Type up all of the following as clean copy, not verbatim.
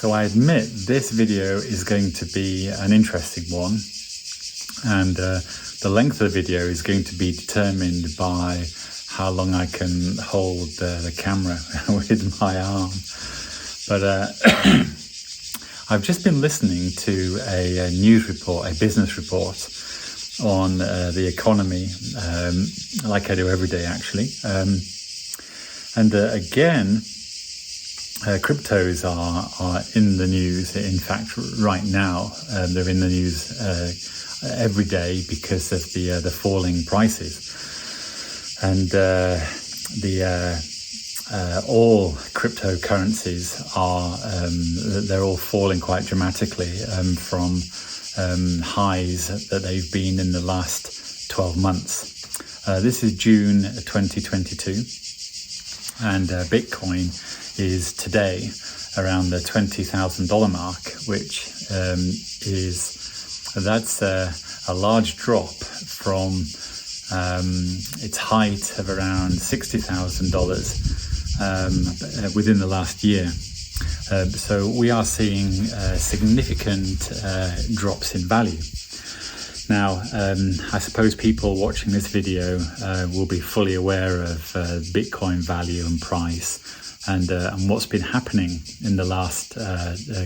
So I admit this video is going to be an interesting one, and the length of the video is going to be determined by how long I can hold the camera with my arm. But I've just been listening to a news report, a business report on the economy, like I do every day actually. Again, cryptos are in the news. In fact, right now, they're in the news every day because of the falling prices. And all cryptocurrencies they're all falling quite dramatically from highs that they've been in the last 12 months. This is June 2022, and Bitcoin is today around the $20,000 mark, which that's a large drop from its height of around $60,000 within the last year. So we are seeing significant drops in value. Now, I suppose people watching this video will be fully aware of Bitcoin value and price and what's been happening in the last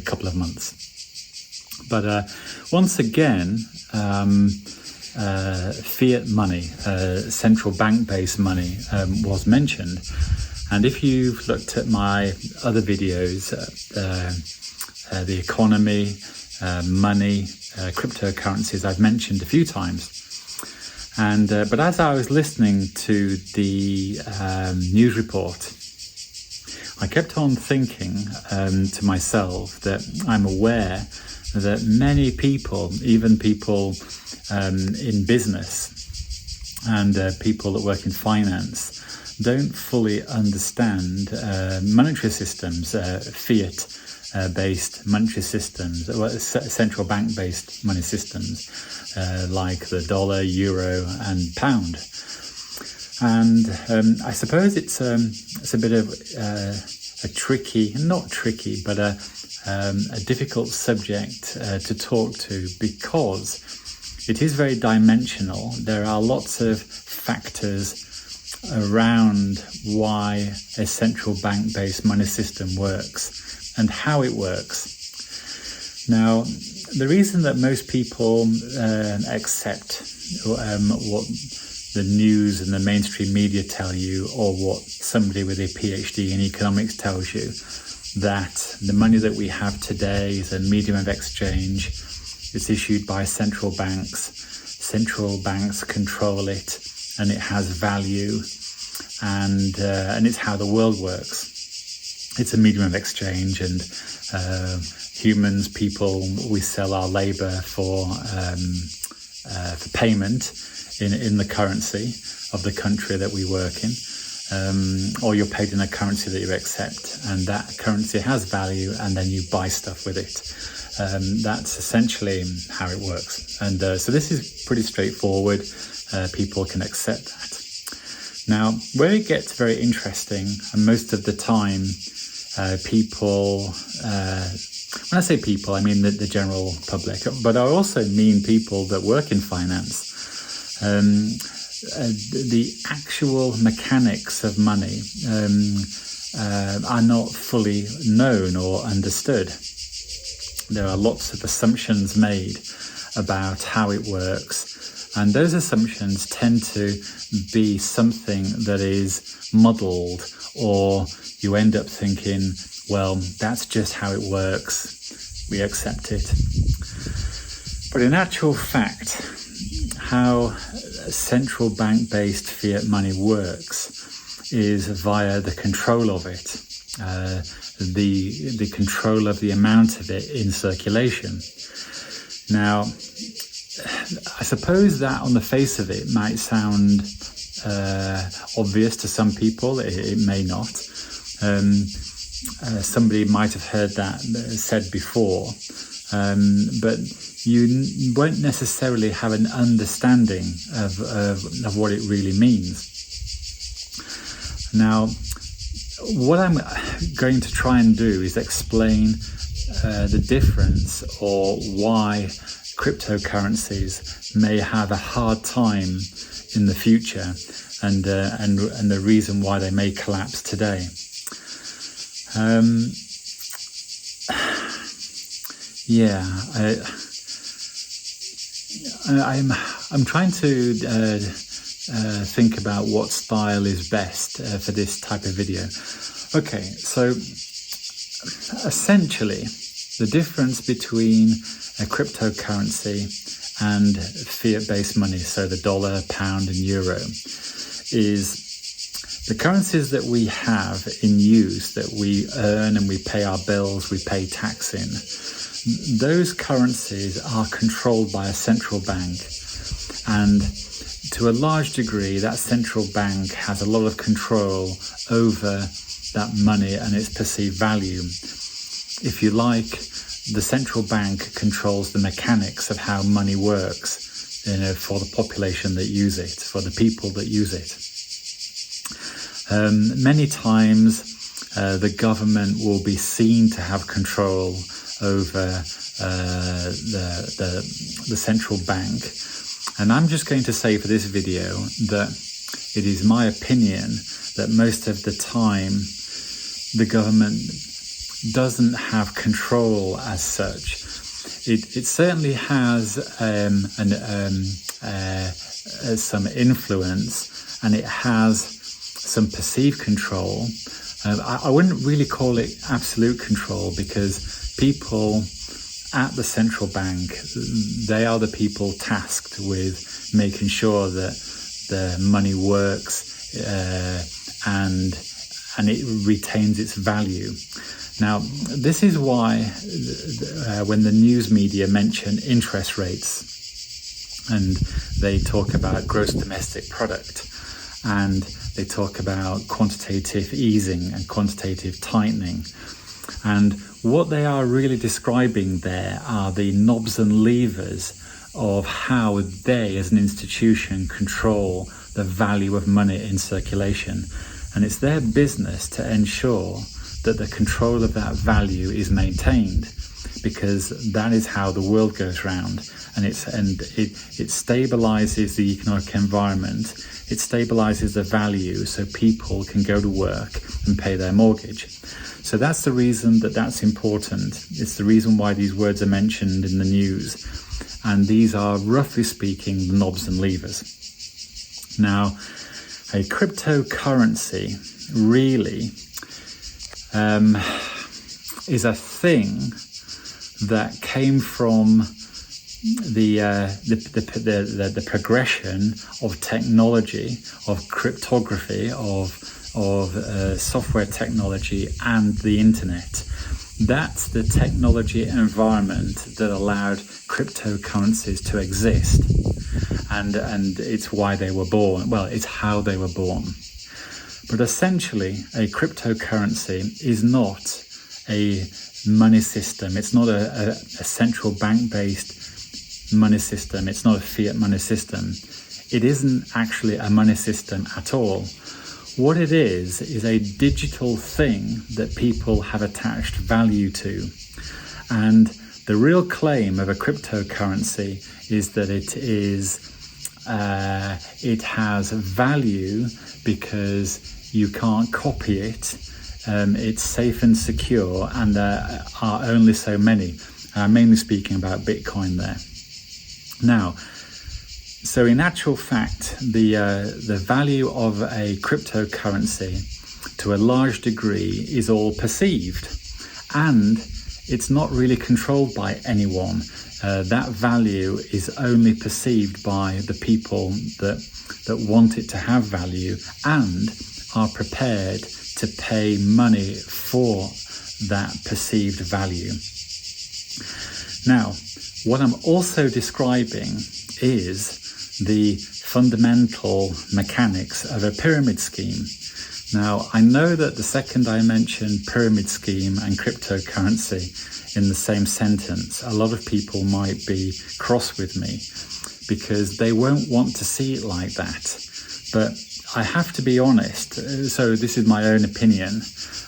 couple of months. But once again, fiat money, central bank-based money was mentioned. And if you've looked at my other videos, the economy, money, cryptocurrencies, I've mentioned a few times. And but as I was listening to the news report, I kept on thinking to myself that I'm aware that many people, even people in business and people that work in finance, don't fully understand monetary systems, fiat-based monetary systems, central bank-based money systems, like the dollar, euro, and pound. And I suppose it's a bit of a tricky, not tricky, but a difficult subject to talk to, because it is very dimensional. There are lots of factors around why a central bank-based money system works and how it works. Now, the reason that most people accept what the news and the mainstream media tell you, or what somebody with a PhD in economics tells you, that the money that we have today is a medium of exchange, it's issued by central banks control it, and it has value, and it's how the world works. It's a medium of exchange, and humans, people, we sell our labor for payment in the currency of the country that we work in, or you're paid in a currency that you accept, and that currency has value, and then you buy stuff with it. That's essentially how it works. And so this is pretty straightforward. People can accept that. Now, where it gets very interesting, and most of the time people, when I say people, I mean the general public, but I also mean people that work in finance. The actual mechanics of money are not fully known or understood. There are lots of assumptions made about how it works, and those assumptions tend to be something that is muddled, or you end up thinking, well, that's just how it works, we accept it. But in actual fact, how central bank-based fiat money works is via the control of it, the control of the amount of it in circulation. Now, I suppose that on the face of it might sound obvious to some people. It may not. Somebody might have heard that said before, but you won't necessarily have an understanding of what it really means. Now, what I'm going to try and do is explain the difference or why cryptocurrencies may have a hard time in the future, and the reason why they may collapse today. I'm trying to think about what style is best for this type of video. Okay, so essentially the difference between a cryptocurrency and fiat-based money, so the dollar, pound and euro, is the currencies that we have in use, that we earn and we pay our bills, we pay tax in. Those currencies are controlled by a central bank, and to a large degree that central bank has a lot of control over that money and its perceived value. If you like, the central bank controls the mechanics of how money works, for the population that use it, for the people that use it. Many times the government will be seen to have control over the central bank. And I'm just going to say for this video that it is my opinion that most of the time the government doesn't have control as such. It certainly has some influence, and it has some perceived control. I wouldn't really call it absolute control, because people at the central bank, they are the people tasked with making sure that the money works and it retains its value. Now, this is why when the news media mention interest rates and they talk about gross domestic product and they talk about quantitative easing and quantitative tightening, and what they are really describing there are the knobs and levers of how they as an institution control the value of money in circulation. And it's their business to ensure that the control of that value is maintained, because that is how the world goes round, and it stabilizes the economic environment. It stabilizes the value so people can go to work and pay their mortgage. So that's the reason that that's important. It's the reason why these words are mentioned in the news. And these are, roughly speaking, the knobs and levers. Now, a cryptocurrency really is a thing that came from the progression of technology, of cryptography, of software technology and the internet. That's the technology environment that allowed cryptocurrencies to exist, and it's why they were born. Well, it's how they were born. But essentially, a cryptocurrency is not a money system. It's not a central bank-based money system. It's not a fiat money system. It isn't actually a money system at all. What it is a digital thing that people have attached value to. And the real claim of a cryptocurrency is that it has value because you can't copy it. It's safe and secure, and there are only so many. I'm mainly speaking about Bitcoin there. Now, so in actual fact, the value of a cryptocurrency to a large degree is all perceived, and it's not really controlled by anyone. That value is only perceived by the people that want it to have value and are prepared to pay money for that perceived value. Now, what I'm also describing is the fundamental mechanics of a pyramid scheme. Now, I know that the second I mention pyramid scheme and cryptocurrency in the same sentence, a lot of people might be cross with me because they won't want to see it like that. But I have to be honest. So this is my own opinion,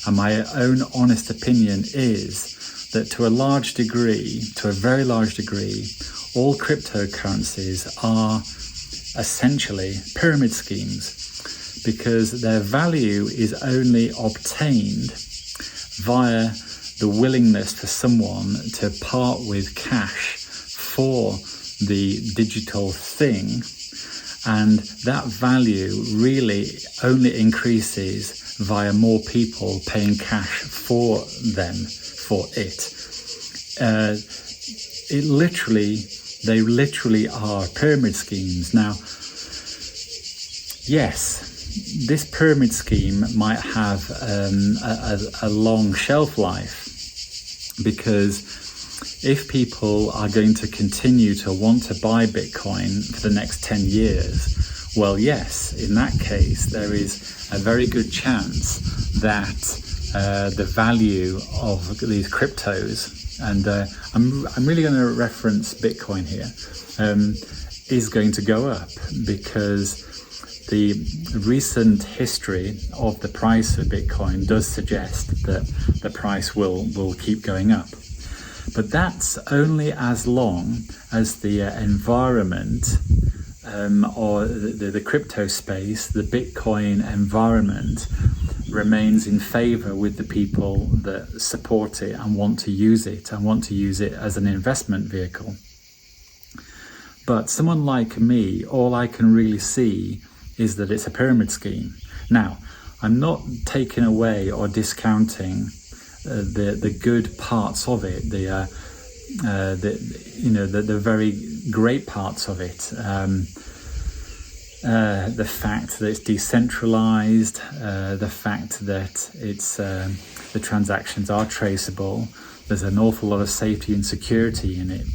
and my own honest opinion is that to a very large degree, all cryptocurrencies are essentially pyramid schemes, because their value is only obtained via the willingness for someone to part with cash for the digital thing, and that value really only increases via more people paying cash for it. They literally are pyramid schemes. Now, yes, this pyramid scheme might have a long shelf life, because if people are going to continue to want to buy Bitcoin for the next 10 years, well, yes, in that case, there is a very good chance that the value of these cryptos, and I'm really going to reference Bitcoin here, is going to go up, because the recent history of the price of Bitcoin does suggest that the price will keep going up. But that's only as long as the environment or the crypto space, the Bitcoin environment, remains in favor with the people that support it and want to use it as an investment vehicle. But someone like me, all I can really see is that it's a pyramid scheme. Now, I'm not taking away or discounting the good parts of it, the very great parts of it. The fact that it's decentralized, the fact that it's the transactions are traceable. There's an awful lot of safety and security in it.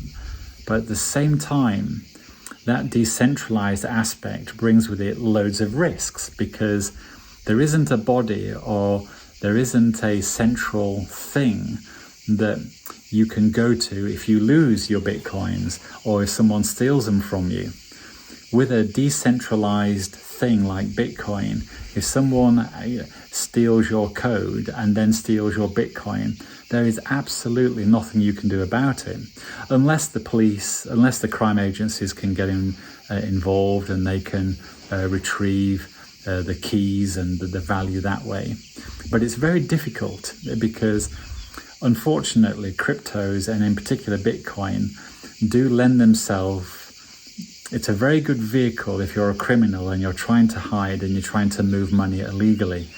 But at the same time, that decentralized aspect brings with it loads of risks, because there isn't a body or there isn't a central thing that you can go to if you lose your Bitcoins or if someone steals them from you. With a decentralized thing like Bitcoin, if someone steals your code and then steals your Bitcoin, there is absolutely nothing you can do about it, unless the police, unless the crime agencies can get involved and they can retrieve the keys and the value that way. But it's very difficult, because unfortunately cryptos, and in particular Bitcoin, do lend themselves. It's a very good vehicle if you're a criminal and you're trying to hide and you're trying to move money illegally.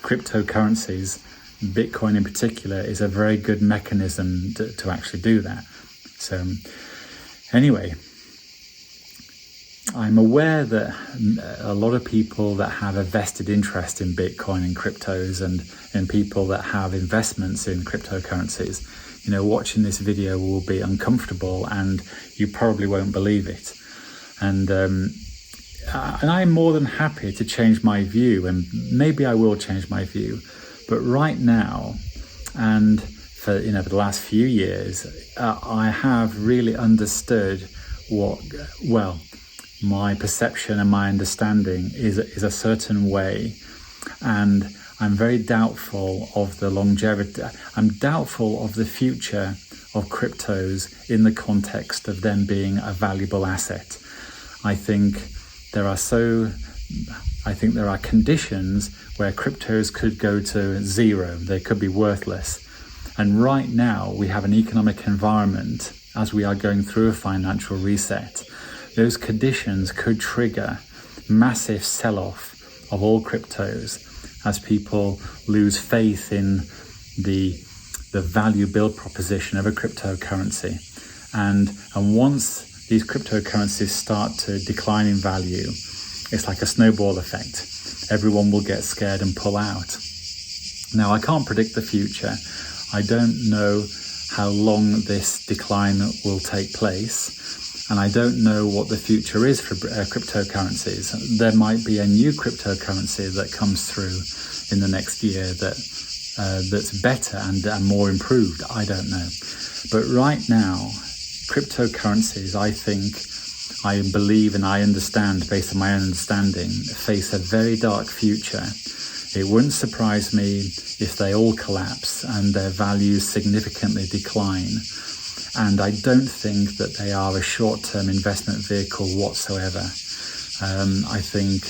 Cryptocurrencies, Bitcoin in particular, is a very good mechanism to actually do that. So anyway, I'm aware that a lot of people that have a vested interest in Bitcoin and cryptos, and people that have investments in cryptocurrencies, watching this video will be uncomfortable, and you probably won't believe it. And I'm more than happy to change my view, and maybe I will change my view. But right now, and for the last few years, I have really understood my perception and my understanding is a certain way, and I'm very doubtful of the longevity. I'm doubtful of the future of cryptos in the context of them being a valuable asset. I think there are conditions where cryptos could go to zero. They could be worthless. And right now we have an economic environment, as we are going through a financial reset. Those conditions could trigger massive sell-off of all cryptos as people lose faith in the value build proposition of a cryptocurrency. And once these cryptocurrencies start to decline in value, it's like a snowball effect. Everyone will get scared and pull out. Now, I can't predict the future. I don't know how long this decline will take place. And I don't know what the future is for cryptocurrencies. There might be a new cryptocurrency that comes through in the next year that's better and more improved. I don't know. But right now, cryptocurrencies, I believe and I understand, based on my own understanding, face a very dark future It wouldn't surprise me if they all collapse and their values significantly decline. And I don't think that they are a short-term investment vehicle whatsoever. I think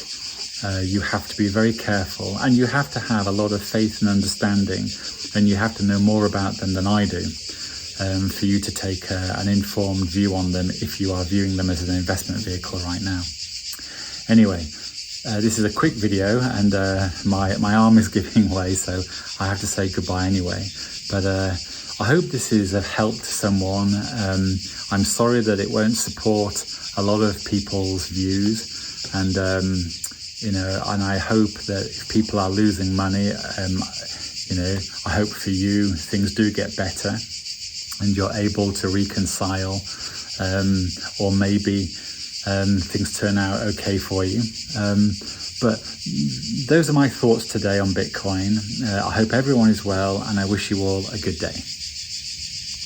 you have to be very careful, and you have to have a lot of faith and understanding, and you have to know more about them than I do for you to take an informed view on them if you are viewing them as an investment vehicle right now. Anyway, this is a quick video, and my arm is giving way, so I have to say goodbye anyway. But I hope this is of help to someone. I'm sorry that it won't support a lot of people's views, and and I hope that if people are losing money, I hope for you things do get better, and you're able to reconcile, or maybe things turn out okay for you. But those are my thoughts today on Bitcoin. I hope everyone is well, and I wish you all a good day.